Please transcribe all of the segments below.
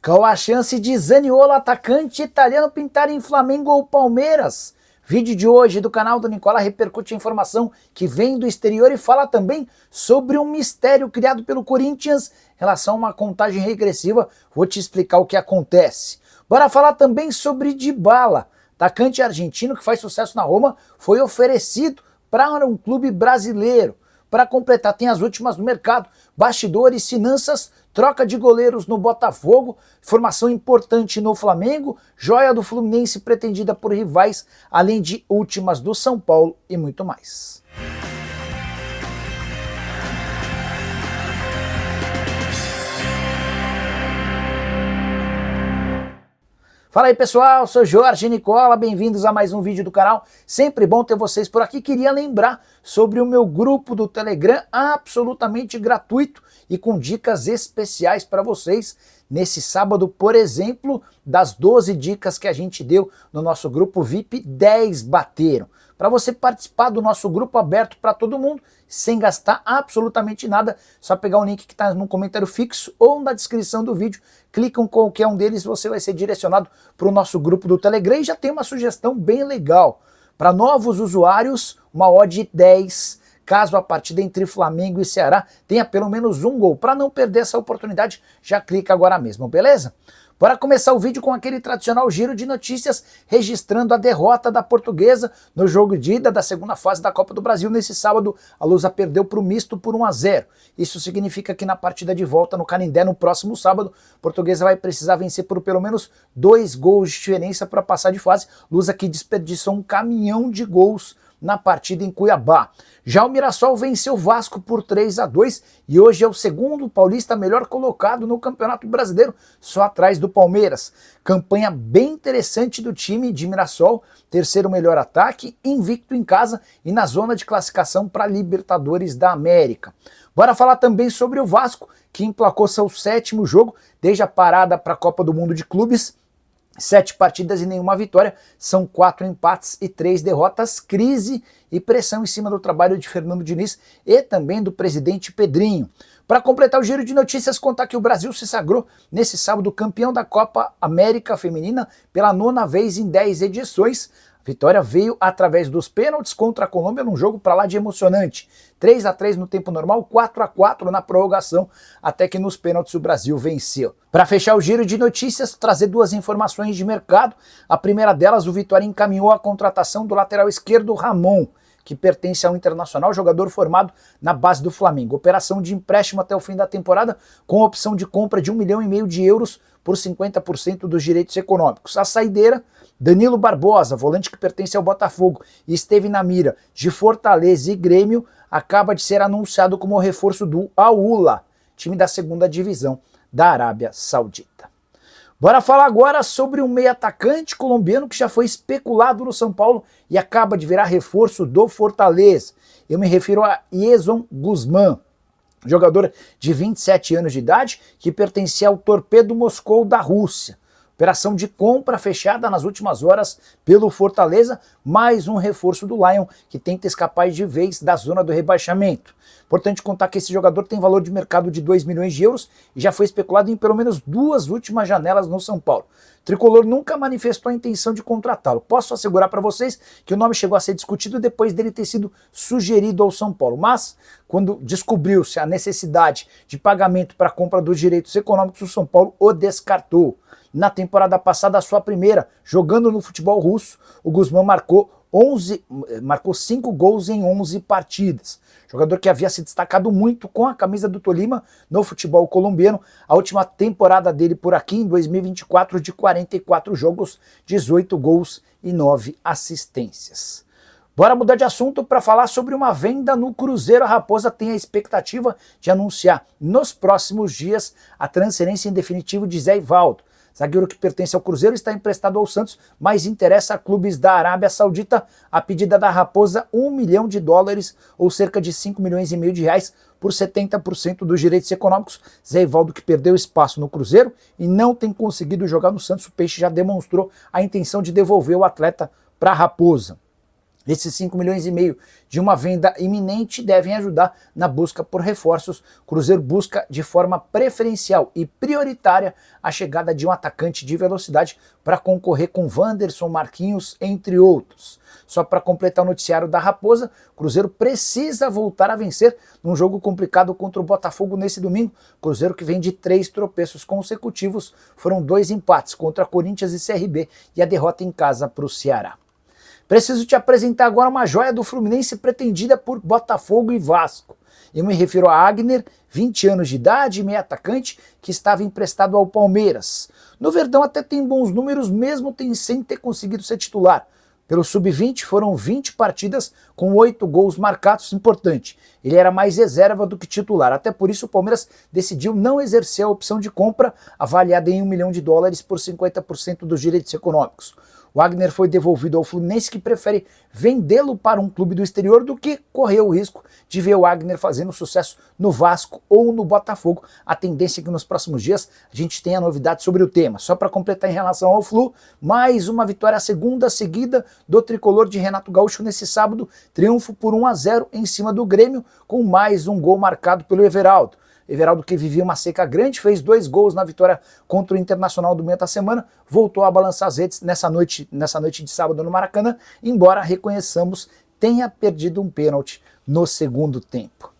Qual a chance de Zaniolo, atacante italiano, pintar em Flamengo ou Palmeiras? Vídeo de hoje do canal do Nicola repercute a informação que vem do exterior e fala também sobre um mistério criado pelo Corinthians em relação a uma contagem regressiva. Vou te explicar o que acontece. Bora falar também sobre Dybala, atacante argentino que faz sucesso na Roma, foi oferecido para um clube brasileiro. Para completar, tem as últimas no mercado, bastidores, finanças, troca de goleiros no Botafogo, formação importante no Flamengo, joia do Fluminense pretendida por rivais, além de últimas do São Paulo e muito mais. Fala aí pessoal, sou Jorge Nicola, bem-vindos a mais um vídeo do canal, sempre bom ter vocês por aqui. Queria lembrar sobre o meu grupo do Telegram, absolutamente gratuito e com dicas especiais para vocês. Nesse sábado, por exemplo, das 12 dicas que a gente deu no nosso grupo VIP, 10 bateram. Para você participar do nosso grupo aberto para todo mundo, sem gastar absolutamente nada, só pegar o link que está no comentário fixo ou na descrição do vídeo, clica em qualquer um deles e você vai ser direcionado para o nosso grupo do Telegram. E já tem uma sugestão bem legal. Para novos usuários, uma odd 10, caso a partida entre Flamengo e Ceará tenha pelo menos um gol. Para não perder essa oportunidade, já clica agora mesmo, beleza? Bora começar o vídeo com aquele tradicional giro de notícias, registrando a derrota da Portuguesa no jogo de ida da segunda fase da Copa do Brasil. Nesse sábado, a Lusa perdeu para o Misto por 1-0. Isso significa que na partida de volta no Canindé, no próximo sábado, a Portuguesa vai precisar vencer por pelo menos 2 gols de diferença para passar de fase. Lusa que desperdiçou um caminhão de gols na partida em Cuiabá. Já o Mirassol venceu o Vasco por 3-2 e hoje é o segundo paulista melhor colocado no Campeonato Brasileiro, só atrás do Palmeiras. Campanha bem interessante do time de Mirassol, terceiro melhor ataque, invicto em casa e na zona de classificação para Libertadores da América. Bora falar também sobre o Vasco, que emplacou seu 7º jogo desde a parada para a Copa do Mundo de Clubes. 7 partidas e nenhuma vitória, são 4 empates e 3 derrotas, crise e pressão em cima do trabalho de Fernando Diniz e também do presidente Pedrinho. Para completar o giro de notícias, contar que o Brasil se sagrou nesse sábado campeão da Copa América Feminina pela 9ª vez em 10 edições. A vitória veio através dos pênaltis contra a Colômbia num jogo para lá de emocionante. 3-3 no tempo normal, 4-4 na prorrogação, até que nos pênaltis o Brasil venceu. Para fechar o giro de notícias, trazer 2 informações de mercado. A primeira delas, o Vitória encaminhou a contratação do lateral esquerdo Ramon, que pertence ao Internacional, jogador formado na base do Flamengo. Operação de empréstimo até o fim da temporada, com opção de compra de 1,5 milhão de euros por 50% dos direitos econômicos. A saideira, Danilo Barbosa, volante que pertence ao Botafogo e esteve na mira de Fortaleza e Grêmio, acaba de ser anunciado como reforço do Al-Ula, time da 2ª divisão da Arábia Saudita. Bora falar agora sobre um meio atacante colombiano que já foi especulado no São Paulo e acaba de virar reforço do Fortaleza. Eu me refiro a Yerson Guzmán, jogador de 27 anos de idade que pertencia ao Torpedo Moscou da Rússia. Operação de compra fechada nas últimas horas pelo Fortaleza, mais um reforço do Lion que tenta escapar de vez da zona do rebaixamento. Importante contar que esse jogador tem valor de mercado de 2 milhões de euros e já foi especulado em pelo menos 2 últimas janelas no São Paulo. O Tricolor nunca manifestou a intenção de contratá-lo. Posso assegurar para vocês que o nome chegou a ser discutido depois dele ter sido sugerido ao São Paulo. Mas, quando descobriu-se a necessidade de pagamento para a compra dos direitos econômicos, o São Paulo o descartou. Na temporada passada, a sua primeira, jogando no futebol russo, o Guzmán marcou 5 gols em 11 partidas. Jogador que havia se destacado muito com a camisa do Tolima no futebol colombiano. A última temporada dele por aqui, em 2024, de 44 jogos, 18 gols e 9 assistências. Bora mudar de assunto para falar sobre uma venda no Cruzeiro. A Raposa tem a expectativa de anunciar nos próximos dias a transferência em definitivo de Zé Ivaldo. Zagueiro que pertence ao Cruzeiro está emprestado ao Santos, mas interessa a clubes da Arábia Saudita. A pedida da Raposa, $1 milhão, ou cerca de 5,5 milhões de reais, por 70% dos direitos econômicos. Zé Ivaldo, que perdeu espaço no Cruzeiro e não tem conseguido jogar no Santos, o Peixe já demonstrou a intenção de devolver o atleta para a Raposa. Esses 5 milhões e meio de uma venda iminente devem ajudar na busca por reforços. O Cruzeiro busca de forma preferencial e prioritária a chegada de um atacante de velocidade para concorrer com Wanderson, Marquinhos, entre outros. Só para completar o noticiário da Raposa, o Cruzeiro precisa voltar a vencer num jogo complicado contra o Botafogo nesse domingo. Cruzeiro que vem de 3 tropeços consecutivos, foram 2 empates contra Corinthians e CRB e a derrota em casa para o Ceará. Preciso te apresentar agora uma joia do Fluminense pretendida por Botafogo e Vasco. Eu me refiro a Agner, 20 anos de idade, meio atacante, que estava emprestado ao Palmeiras. No Verdão até tem bons números, mesmo sem ter conseguido ser titular. Pelo Sub-20 foram 20 partidas com 8 gols marcados, importante. Ele era mais reserva do que titular, até por isso o Palmeiras decidiu não exercer a opção de compra, avaliada em $1 milhão por 50% dos direitos econômicos. O Agner foi devolvido ao Fluminense, que prefere vendê-lo para um clube do exterior do que correr o risco de ver o Agner fazendo sucesso no Vasco ou no Botafogo. A tendência é que nos próximos dias a gente tenha novidades sobre o tema. Só para completar em relação ao Flu, mais uma vitória, a segunda seguida do tricolor de Renato Gaúcho nesse sábado, triunfo por 1-0 em cima do Grêmio, com mais um gol marcado pelo Everaldo. Everaldo, que vivia uma seca grande, fez 2 gols na vitória contra o Internacional do meio da semana, voltou a balançar as redes nessa noite de sábado no Maracanã, embora, reconheçamos, tenha perdido um pênalti no segundo tempo.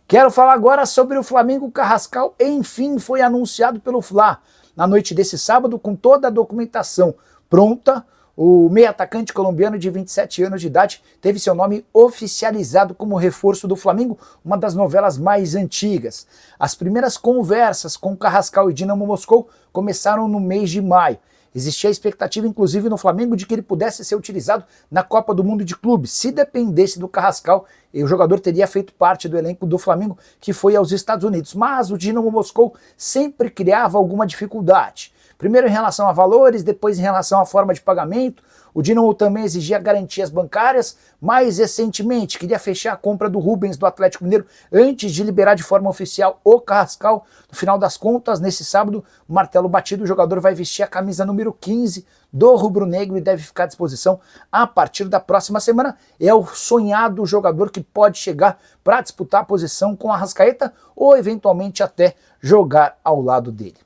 Quero falar agora sobre o Flamengo. Carrascal, enfim, foi anunciado pelo Fla. Na noite desse sábado, com toda a documentação pronta, o meio-atacante colombiano de 27 anos de idade teve seu nome oficializado como reforço do Flamengo, uma das novelas mais antigas. As primeiras conversas com Carrascal e Dinamo Moscou começaram no mês de maio. Existia a expectativa, inclusive, no Flamengo de que ele pudesse ser utilizado na Copa do Mundo de Clubes. Se dependesse do Carrascal, o jogador teria feito parte do elenco do Flamengo, que foi aos Estados Unidos. Mas o Dinamo Moscou sempre criava alguma dificuldade. Primeiro em relação a valores, depois em relação à forma de pagamento. O Dinamo também exigia garantias bancárias. Mais recentemente, queria fechar a compra do Rubens do Atlético Mineiro antes de liberar de forma oficial o Carrascal. No final das contas, nesse sábado, o martelo batido, o jogador vai vestir a camisa número 15 do rubro-negro e deve ficar à disposição a partir da próxima semana. É o sonhado jogador que pode chegar para disputar a posição com a Arrascaeta ou eventualmente até jogar ao lado dele.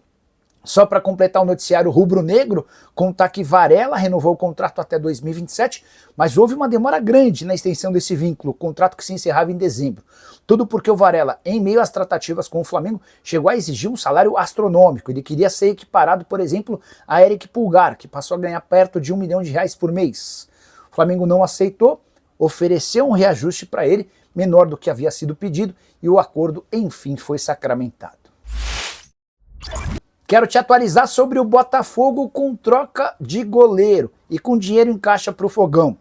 Só para completar o noticiário rubro-negro, contar que Varela renovou o contrato até 2027, mas houve uma demora grande na extensão desse vínculo, contrato que se encerrava em dezembro. Tudo porque o Varela, em meio às tratativas com o Flamengo, chegou a exigir um salário astronômico. Ele queria ser equiparado, por exemplo, a Eric Pulgar, que passou a ganhar perto de R$1 milhão por mês. O Flamengo não aceitou, ofereceu um reajuste para ele, menor do que havia sido pedido, e o acordo, enfim, foi sacramentado. Quero te atualizar sobre o Botafogo com troca de goleiro e com dinheiro em caixa para o Fogão.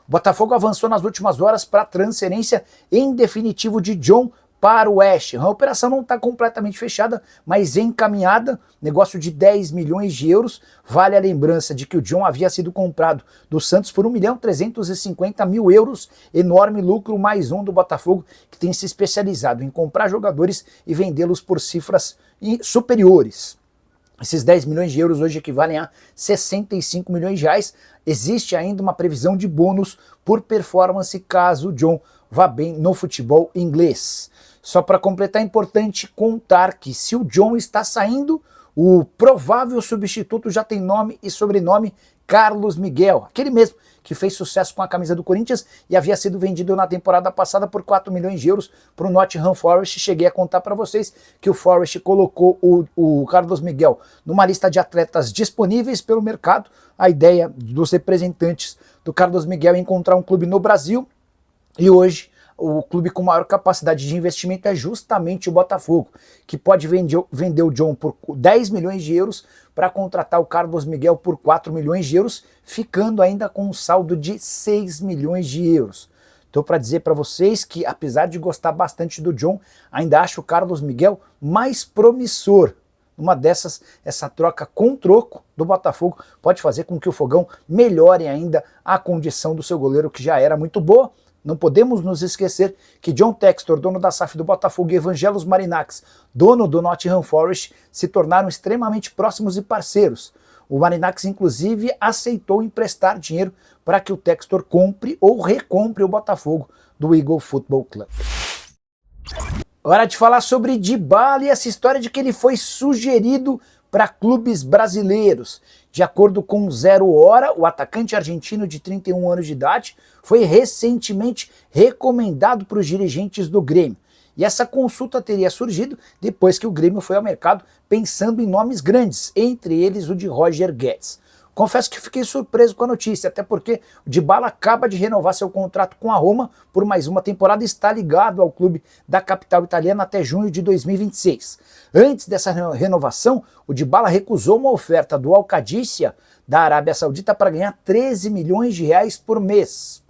O Botafogo avançou nas últimas horas para a transferência em definitivo de John para o West Ham. A operação não está completamente fechada, mas encaminhada, negócio de 10 milhões de euros. Vale a lembrança de que o John havia sido comprado do Santos por 1.350.000 euros, enorme lucro, mais um do Botafogo, que tem se especializado em comprar jogadores e vendê-los por cifras superiores. Esses 10 milhões de euros hoje equivalem a 65 milhões de reais. Existe ainda uma previsão de bônus por performance caso o John vá bem no futebol inglês. Só para completar, é importante contar que se o John está saindo, o provável substituto já tem nome e sobrenome: Carlos Miguel, aquele mesmo que fez sucesso com a camisa do Corinthians e havia sido vendido na temporada passada por 4 milhões de euros para o Nottingham Forest. Cheguei a contar para vocês que o Forest colocou o Carlos Miguel numa lista de atletas disponíveis pelo mercado. A ideia dos representantes do Carlos Miguel é encontrar um clube no Brasil, e hoje o clube com maior capacidade de investimento é justamente o Botafogo, que pode vender o John por 10 milhões de euros para contratar o Carlos Miguel por 4 milhões de euros, ficando ainda com um saldo de 6 milhões de euros. Estou para dizer para vocês que, apesar de gostar bastante do John, ainda acho o Carlos Miguel mais promissor. Uma dessas, essa troca com troco do Botafogo pode fazer com que o Fogão melhore ainda a condição do seu goleiro, que já era muito boa. Não podemos nos esquecer que John Textor, dono da SAF do Botafogo, e Evangelos Marinakis, dono do Nottingham Forest, se tornaram extremamente próximos e parceiros. O Marinakis, inclusive, aceitou emprestar dinheiro para que o Textor compre ou recompre o Botafogo do Eagle Football Club. Hora de falar sobre Dybala e essa história de que ele foi sugerido para clubes brasileiros. De acordo com Zero Hora, o atacante argentino de 31 anos de idade foi recentemente recomendado para os dirigentes do Grêmio. E essa consulta teria surgido depois que o Grêmio foi ao mercado pensando em nomes grandes, entre eles o de Roger Guedes. Confesso que fiquei surpreso com a notícia, até porque o Dybala acaba de renovar seu contrato com a Roma por mais uma temporada e está ligado ao clube da capital italiana até junho de 2026. Antes dessa renovação, o Dybala recusou uma oferta do Al-Qadisiyah da Arábia Saudita para ganhar 13 milhões de reais por mês.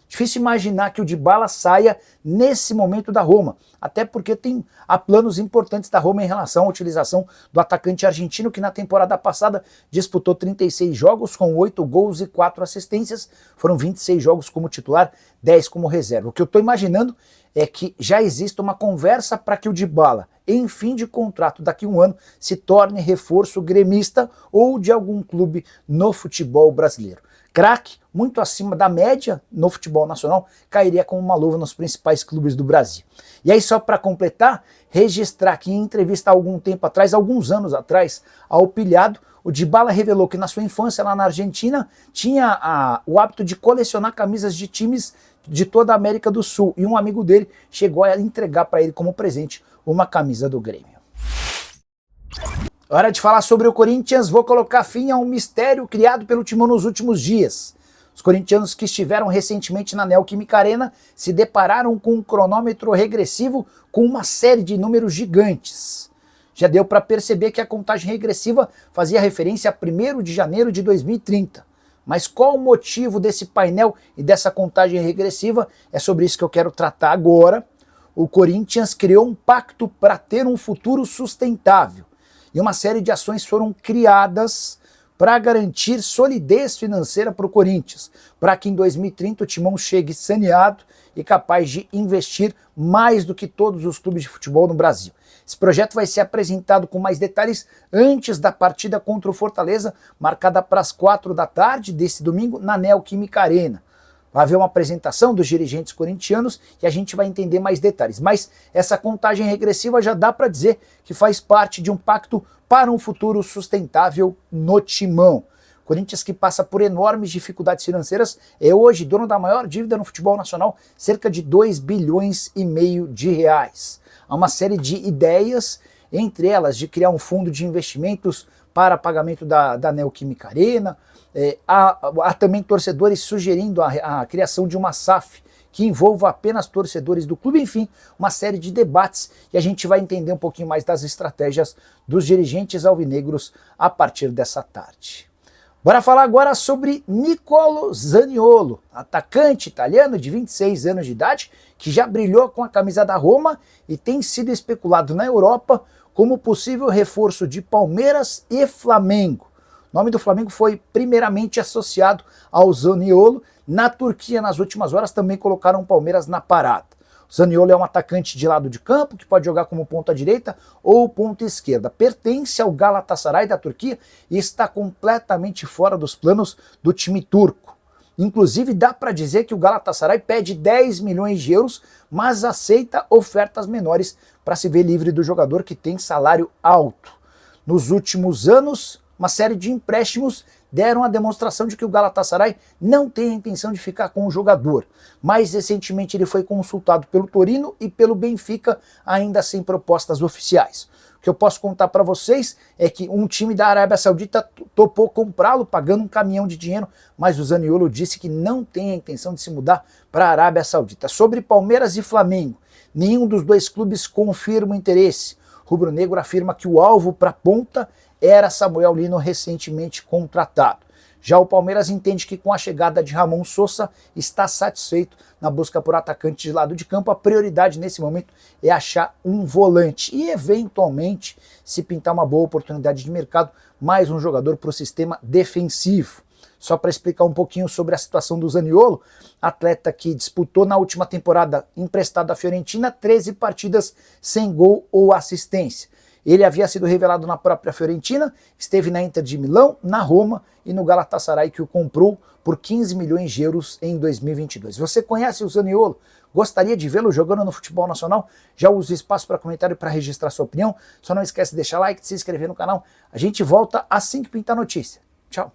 Difícil imaginar que o Dybala saia nesse momento da Roma, até porque há planos importantes da Roma em relação à utilização do atacante argentino, que na temporada passada disputou 36 jogos com 8 gols e 4 assistências, foram 26 jogos como titular, 10 como reserva. O que eu estou imaginando é que já existe uma conversa para que o Dybala, em fim de contrato daqui a um ano, se torne reforço gremista ou de algum clube no futebol brasileiro. Craque, muito acima da média no futebol nacional, cairia como uma luva nos principais clubes do Brasil. E aí, só para completar, registrar que em entrevista há algum tempo atrás, alguns anos atrás, ao Pilhado, o Dybala revelou que na sua infância lá na Argentina tinha o hábito de colecionar camisas de times de toda a América do Sul, e um amigo dele chegou a entregar para ele como presente uma camisa do Grêmio. Hora de falar sobre o Corinthians. Vou colocar fim a um mistério criado pelo Timão nos últimos dias. Os corintianos que estiveram recentemente na Neoquímica Arena se depararam com um cronômetro regressivo com uma série de números gigantes. Já deu para perceber que a contagem regressiva fazia referência a 1º de janeiro de 2030. Mas qual o motivo desse painel e dessa contagem regressiva? É sobre isso que eu quero tratar agora. O Corinthians criou um pacto para ter um futuro sustentável. E uma série de ações foram criadas para garantir solidez financeira para o Corinthians, para que em 2030 o Timão chegue saneado e capaz de investir mais do que todos os clubes de futebol no Brasil. Esse projeto vai ser apresentado com mais detalhes antes da partida contra o Fortaleza, marcada para as 4 da tarde desse domingo na Neoquímica Arena. Vai haver uma apresentação dos dirigentes corintianos e a gente vai entender mais detalhes. Mas essa contagem regressiva já dá para dizer que faz parte de um pacto para um futuro sustentável no Timão. Corinthians, que passa por enormes dificuldades financeiras, é hoje dono da maior dívida no futebol nacional, cerca de 2,5 bilhões de reais. Há uma série de ideias, entre elas de criar um fundo de investimentos para pagamento da Neoquímica Arena. Há também torcedores sugerindo a criação de uma SAF que envolva apenas torcedores do clube, enfim, uma série de debates, e a gente vai entender um pouquinho mais das estratégias dos dirigentes alvinegros a partir dessa tarde. Bora falar agora sobre Nicolo Zaniolo, atacante italiano de 26 anos de idade, que já brilhou com a camisa da Roma e tem sido especulado na Europa como possível reforço de Palmeiras e Flamengo. O nome do Flamengo foi primeiramente associado ao Zaniolo. Na Turquia, nas últimas horas, também colocaram o Palmeiras na parada. O Zaniolo é um atacante de lado de campo, que pode jogar como ponta direita ou ponta esquerda. Pertence ao Galatasaray da Turquia e está completamente fora dos planos do time turco. Inclusive, dá para dizer que o Galatasaray pede 10 milhões de euros, mas aceita ofertas menores para se ver livre do jogador que tem salário alto. Nos últimos anos, uma série de empréstimos deram a demonstração de que o Galatasaray não tem a intenção de ficar com o jogador. Mais recentemente ele foi consultado pelo Torino e pelo Benfica, ainda sem propostas oficiais. O que eu posso contar para vocês é que um time da Arábia Saudita topou comprá-lo, pagando um caminhão de dinheiro, mas o Zaniolo disse que não tem a intenção de se mudar para a Arábia Saudita. Sobre Palmeiras e Flamengo, nenhum dos dois clubes confirma o interesse. O rubro-negro afirma que o alvo para a ponta era Samuel Lino, recentemente contratado. Já o Palmeiras entende que com a chegada de Ramon Sosa está satisfeito na busca por atacante de lado de campo. A prioridade nesse momento é achar um volante e, eventualmente, se pintar uma boa oportunidade de mercado, mais um jogador para o sistema defensivo. só para explicar um pouquinho sobre a situação do Zaniolo, atleta que disputou na última temporada emprestado à Fiorentina 13 partidas sem gol ou assistência. Ele havia sido revelado na própria Fiorentina, esteve na Inter de Milão, na Roma e no Galatasaray, que o comprou por 15 milhões de euros em 2022. Você conhece o Zaniolo? Gostaria de vê-lo jogando no futebol nacional? Já usa o espaço para comentário para registrar sua opinião. Só não esquece de deixar like, de se inscrever no canal. A gente volta assim que pintar notícia. Tchau!